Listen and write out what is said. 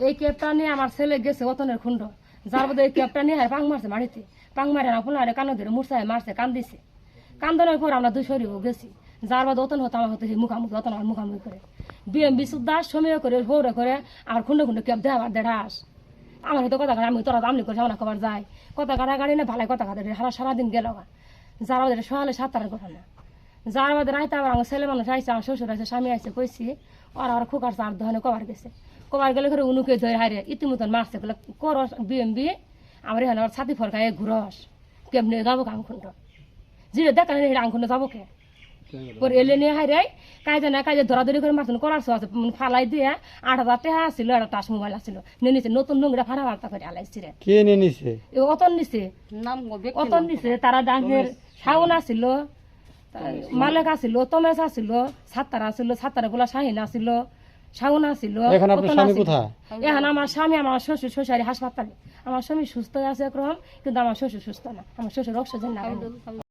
এই ক্যাবটা নিয়ে আমার ছেলে গেছে অতনের খুন্ড, যার মধ্যে এই ক্যাবটা নিয়ে পাং মারছে মারিতে, পাং মারে না ফুলারে কানো ধরে মুরসায় মারছে, কান দিছে। কান্দনের পর আমরা দুই শরীর গেছি, যার বাদ অতন হতো আমার হতো মুখামুখি, অতন আমার মুখামুখি করে বিএমবি সুদ্ধা সময় করে ভোরে করে আর খুন্ডে খুন্ডে ক্যাব দেওয়া দেড়া আস। আমার হয়তো কথা আমি তোরা আমলি করে সামনা খবর যায়, কথা গাড়ি না ভালো কথা কাটে সারাদিন গেল। যার বাদে সকালে 7টার ঘটনা, যার বাদে রাইতে আবার আমার ছেলে মানুষ আইসে, আমার শ্বশুর আছে, স্বামী আইসে, কইছি ওরা আর খোকার চার দোকানে কবার গেছে, কবার গেলে করে উনুকে ধরে হারে ইতিমতন মারছে বলে করস বিএমবি আমার এখানে আবার ছাতি ফরকায় ঘুরস কেমনি যাবো আংখুন্ড জিরে দেখা নেই আংখুন্ড যাবো কে পরে এলে নিয়ে হাই রে কাজে না কাজে ধরাধরি করে মারছেন করার আছে ফালাই দিয়ে 8,000 টাকা আসছিল, একটা টাচ মোবাইল আসছিল, নিয়ে নিছে নতুন নোংরা ফাড়া বার্তা করে আলাইছি রে। কে নিয়ে নিছে? অতন নিছে, অতন নিছে, তারা ডাঙ্গের শাওন আসছিল, মালেক আসছিল, তমেশ আসছিল, সাত্তার আসছিল, সাত্তারে বলা শাহিন আসছিল, শাওন আসছিল। এখন আপনার স্বামী কোথায়? এখন আমার স্বামী আমার শ্বশুর শ্বশুরি হাসপাতালে, আমার স্বামী সুস্থ আছে একরকম, কিন্তু আমার শ্বশুর সুস্থ না, আমার শ্বশুর অক্সিজেন না।